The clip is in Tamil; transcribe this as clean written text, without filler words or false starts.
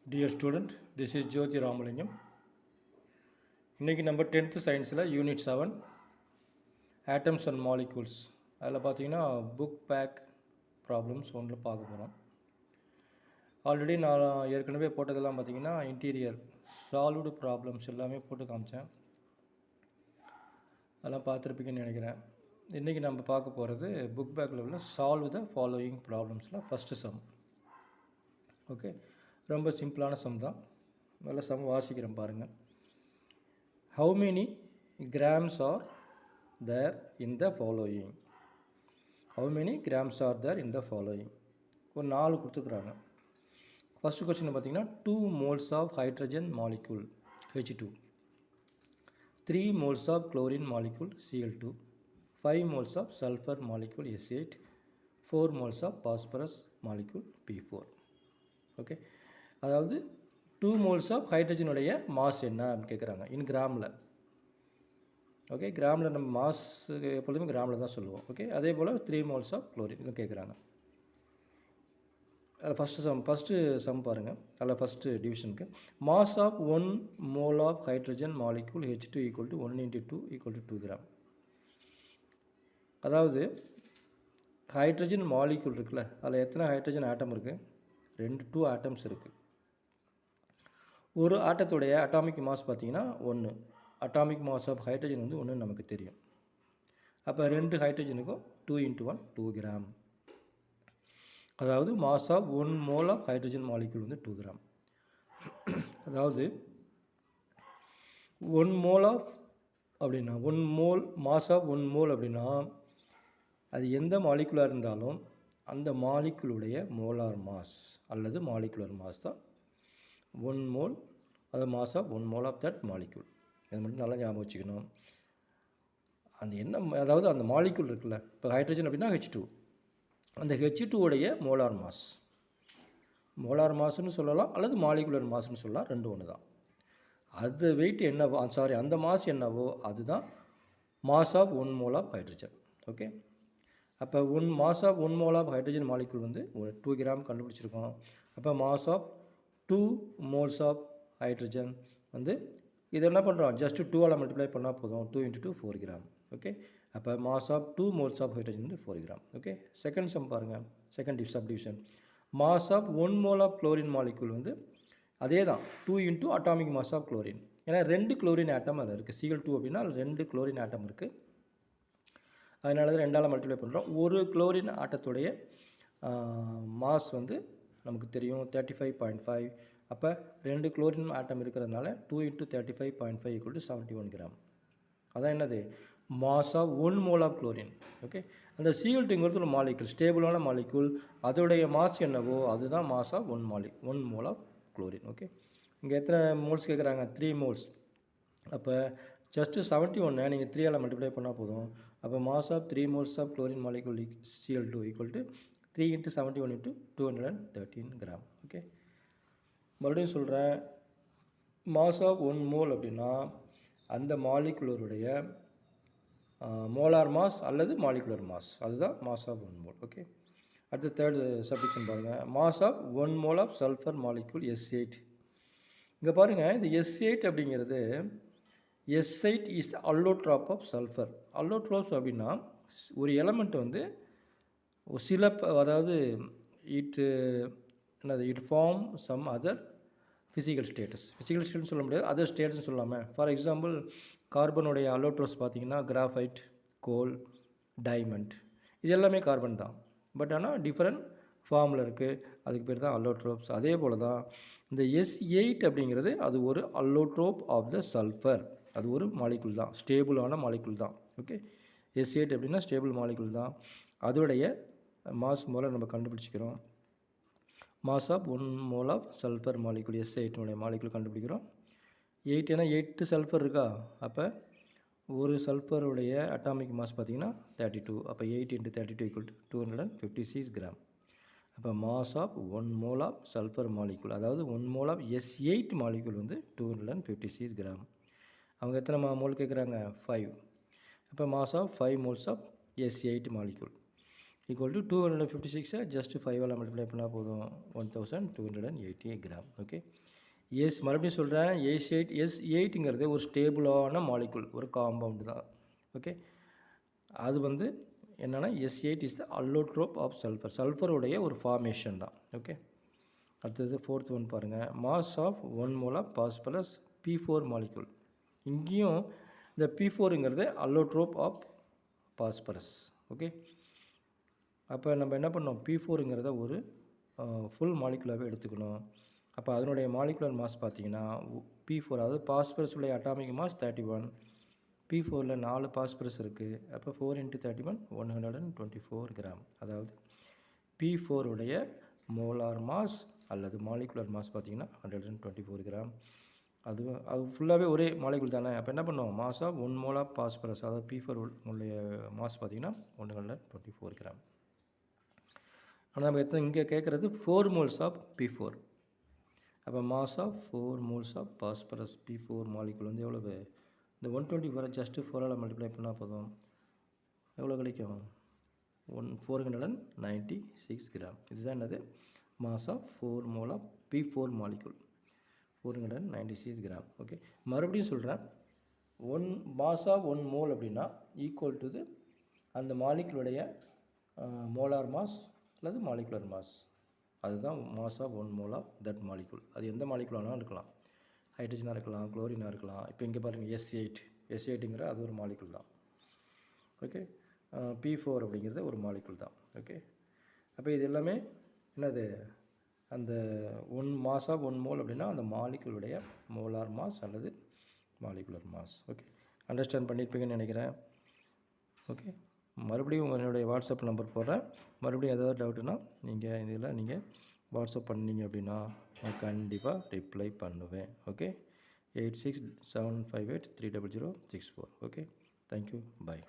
Dear student, this is Jyothi Ramalingam. இன்றைக்கி நம்ம 10th சயின்ஸில் யூனிட் 7 ஆட்டம்ஸ் அண்ட் மாலிகூல்ஸ் அதில் பார்த்தீங்கன்னா புக் பேக் ப்ராப்ளம்ஸ் ஒன்றில் பார்க்க போகிறோம். ஆல்ரெடி நான் ஏற்கனவே போட்டதெல்லாம் பார்த்தீங்கன்னா இன்டீரியர் சால்வ்டு ப்ராப்ளம்ஸ் எல்லாமே போட்டு காமிச்சேன். அதெல்லாம் பார்த்துருப்பீங்கன்னு நினைக்கிறேன். இன்றைக்கி நம்ம பார்க்க போகிறது புக் பேக்கில் உள்ள சால்வ் த ஃபாலோயிங் ப்ராப்ளம்ஸில் ஃபஸ்ட்டு சம். ஓகே, ரொம்ப சிம்பிளான சம் தான். நல்ல சம் வாசிக்கிறேன் பாருங்கள். How many grams are there in the following? How many grams are there in the following? ஒரு 4 கொடுத்துக்கிறாங்க. ஃபஸ்ட்டு கொஸ்டின் பார்த்தீங்கன்னா 2 moles of hydrogen molecule H2, 3 moles of chlorine molecule Cl2, 5 moles of sulfur molecule S8, 4 moles of phosphorus molecule P4. Okay, அதாவது 2 moles ஆஃப் ஹைட்ரஜனுடைய மாஸ் என்ன அப்படின்னு கேட்குறாங்க இன் கிராமில். ஓகே, கிராமில் நம்ம மாஸ் எப்பொழுதுமே கிராமில் தான் சொல்லுவோம். ஓகே, அதே போல் 3 moles ஆஃப் குளோரின் கேட்குறாங்க. அதில் ஃபஸ்ட்டு சம் பாருங்கள். அதில் ஃபஸ்ட்டு டிவிஷனுக்கு mass of 1 mole of hydrogen molecule H2 equal to 1 × 2 equal to 2 gram. அதாவது ஹைட்ரஜன் மாலிக்யூல் இருக்குல்ல, அதில் எத்தனை ஹைட்ரஜன் ஆட்டம் இருக்குது? 2 ஆட்டம்ஸ் இருக்குது. ஒரு ஆட்டத்துடைய அட்டாமிக் மாஸ் பார்த்திங்கன்னா 1. அட்டாமிக் மாஸ் ஆஃப் ஹைட்ரஜன் வந்து 1 நமக்கு தெரியும். அப்போ 2 ஹைட்ரஜனுக்கும் 2 × 1 2 கிராம். அதாவது mass of 1 mole of hydrogen molecule வந்து 2 கிராம். அதாவது 1 mole ஆஃப் அப்படின்னா 1 mole மாஸ் ஆஃப் 1 mole அப்படின்னா அது எந்த மாலிகுலாக இருந்தாலும் அந்த மாலிகுலுடைய மோலார் மாஸ் அல்லது மாலிகுலர் மாஸ் தான் 1 mole, அது mass of 1 mole of that molecule. இதை மட்டும் நல்லா ஞாபகம் வச்சுக்கணும். அந்த என்ன, அதாவது அந்த மாலிக்யூல் இருக்குல்ல, இப்போ ஹைட்ரஜன் அப்படின்னா H2, அந்த H2உடைய மோலார் மாஸ்ன்னு சொல்லலாம் அல்லது மாலிகுலர் மாஸ்ன்னு சொல்லலாம், ரெண்டு ஒன்று தான். அது வெயிட் என்னவோ, அந்த மாஸ் என்னவோ அதுதான் mass of 1 mole of hydrogen. Okay, அப்போ mass of 1 mole of hydrogen molecule வந்து 2 கிராம் கண்டுபிடிச்சிருக்கோம். அப்போ mass of 2 moles of hydrogen வந்து இது என்ன பண்ணுறோம், ஜஸ்ட் 2ஆல் மல்டிப்ளை பண்ணால் போதும். 2 × 2 4 கிராம். ஓகே, அப்போ mass of 2 moles of hydrogen வந்து 4 கிராம். ஓகே, செகண்ட் சம் பாருங்கள். Second subdivision mass of 1 mole of chlorine molecule வந்து அதே தான் 2 × அட்டாமிக் மாஸ் ஆஃப் குளோரின். ஏன்னா 2 குளோரின் ஆட்டம் அதில் இருக்குது. Cl2 அப்படின்னா 2 குளோரின் ஆட்டம் இருக்குது. அதனால தான் 2ஆல் மல்டிப்ளை பண்ணுறோம். ஒரு குளோரின் ஆட்டத்துடைய மாஸ் வந்து நமக்கு தெரியும் 35.5. அப்போ 2 குளோரின் ஆட்டம் இருக்கிறதுனால 2 × 35.5 = 71 கிராம். அதான் என்னது, mass of 1 mole of chlorine. Okay, அந்த Cl2ங்கிறது ஒரு மாலிக்யூல், ஸ்டேபிளான மாலிக்யூல். அதோடைய மாஸ் என்னவோ அதுதான் mass of 1 mole of chlorine. Okay, இங்கே எத்தனை மோல்ஸ் கேட்குறாங்க? 3 moles. அப்போ ஜஸ்ட்டு 71 நீங்கள் 3ஆல் மல்டிப்ளை பண்ணால் போதும். அப்போ mass of 3 moles of chlorine molecule Cl2 = 3 × 71 × 213 gram. Okay, மறுபடியும் சொல்கிறேன். மாஸ் ஆஃப் 1 mole அப்படின்னா அந்த மாலிகுலருடைய மோலார் மாஸ் அல்லது மாலிகுலர் மாஸ், அதுதான் மாஸ் ஆஃப் 1 mole. ஓகே, அடுத்த தேர்ட் சப்டிவிஷன் பாருங்கள். Mass of 1 mole of sulphur molecule S8. இங்கே பாருங்கள், இந்த S8 அப்படிங்கிறது S8 is allotrope of sulphur. Allotropes அப்படின்னா ஒரு எலமெண்ட் வந்து சில, அதாவது it form some other physical states சொல்ல முடியாது, அதர் ஸ்டேட்டஸ்னு சொல்லாமல். ஃபார் எக்ஸாம்பிள் கார்பனுடைய அல்லோட்ரோப்ஸ் பார்த்திங்கன்னா கிராஃபைட், கோல், டைமண்ட், இது எல்லாமே கார்பன் தான். பட் ஆனால் டிஃப்ரெண்ட் ஃபார்மில் இருக்குது, அதுக்கு பேர் தான் அல்லோட்ரோப்ஸ். அதே போல் தான் இந்த S8 அப்படிங்கிறது அது ஒரு அல்லோட்ரோப் ஆஃப் த சல்ஃபர். அது ஒரு மாலிகுல் தான், ஸ்டேபிளான மாலிகுல் தான். ஓகே, S8 அப்படின்னா ஸ்டேபிள் மாலிகுல் தான். அதோடைய மாஸ் மூலம் நம்ம கண்டுபிடிச்சிக்கிறோம். Mass of 1 mole of sulphur molecule S8 molecule கண்டுபிடிக்கிறோம். 8 ஏன்னா 8 சல்ஃபர் இருக்கா, அப்போ ஒரு சல்ஃபருடைய அட்டாமிக் மாஸ் பார்த்திங்கன்னா 32. அப்போ 8 × 32 = 256 கிராம். அப்போ mass of 1 mole of sulphur molecule, அதாவது 1 mole ஆஃப் S8 மாலிகுல் வந்து 256 கிராம். அவங்க எத்தனை மோல் கேட்குறாங்க? 5. அப்போ mass of 5 moles of S8 molecule. Equal to 256 just 5ஆல் மல்டிப்ளை பண்ணால் போதும் 1280 கிராம். ஓகே, எஸ் மறுபடியும் சொல்கிறேன், S8ங்கிறது ஒரு ஸ்டேபிளான மாலிகுல், ஒரு காம்பவுண்டு தான். ஓகே, அது வந்து என்னென்னா S8 is the allotrope of sulphur, சல்ஃபருடைய ஒரு ஃபார்மேஷன் தான். ஓகே, அடுத்தது 4th ஒன் பாருங்கள், mass of 1 mole of phosphorus P4 molecule. இங்கேயும் இந்த P4ங்கிறது அல்லோட்ரோப் ஆஃப் பாஸ்பரஸ். ஓகே, அப்போ நம்ம என்ன பண்ணோம், P4ங்கிறத ஒரு ஃபுல் மாலிகுலாகவே எடுத்துக்கணும். அப்போ அதனுடைய மாலிகுலர் மாஸ் பார்த்தீங்கன்னா P4, அதாவது பாஸ்பரஸ் உடைய அட்டாமிக் மாஸ் 31, P4ல் 4 பாஸ்பரஸ் இருக்குது. அப்போ 4 × 31 124 கிராம். அதாவது P4 உடைய மோலார் மாஸ் அல்லது மாலிகுலர் மாஸ் பார்த்திங்கன்னா 124 கிராம். அது ஃபுல்லாகவே ஒரே மாலிகுல் தானே. அப்போ என்ன பண்ணுவோம், mass of 1 mole of phosphorus, அதாவது P4 உடைய மாஸ் பார்த்திங்கன்னா 124 கிராம். ஆனால் நம்ம இங்கே கேட்குறது 4 மோல்ஸ் ஆஃப் P4. அப்போ mass of 4 moles of phosphorus P4 molecule வந்து எவ்வளவு, இந்த 124 ஜஸ்ட்டு 4ஆல் மல்டிப்ளை பண்ணால் போதும், எவ்வளோ கிடைக்கும், 496 கிராம். இதுதான் என்னது, mass of 4 mole of P4 molecule, 496 gram. Okay, மறுபடியும் சொல்கிறேன், மாஸ் ஆஃப் 1 மோல் அப்படின்னா ஈக்குவல் டு அந்த மாலிகுலுடைய மோலார் மாஸ் அல்லது மாலிகுலர் மாஸ், அதுதான் mass of 1 mole of that molecule. அது எந்த மாலிகுல் வேணாலும் இருக்கலாம், ஹைட்ரஜனாக இருக்கலாம், குளோரினாக இருக்கலாம். இப்போ இங்கே பாருங்கள் S8ங்கிற அது ஒரு மாலிகுல் தான். ஓகே, P4 அப்படிங்கிறது ஒரு மாலிகுல் தான். ஓகே, அப்போ இது எல்லாமே என்னது, அந்த மாஸ் ஆஃப் 1 மோல் அப்படின்னா அந்த மாலிகுலுடைய மோலார் மாஸ் அல்லது மாலிகுலர் மாஸ். ஓகே, அண்டர்ஸ்டாண்ட் பண்ணியிருப்பீங்கன்னு நினைக்கிறேன். ஓகே, மறுபடியும் என்னுடைய வாட்ஸ்அப் நம்பர் போடுறேன். மறுபடியும் ஏதாவது டவுட்டுனா நீங்கள் வாட்ஸ்அப் பண்ணிங்க அப்படின்னா நான் கண்டிப்பாக ரிப்ளை பண்ணுவேன். ஓகே, 8675830064. ஓகே, தேங்க்யூ, பாய்.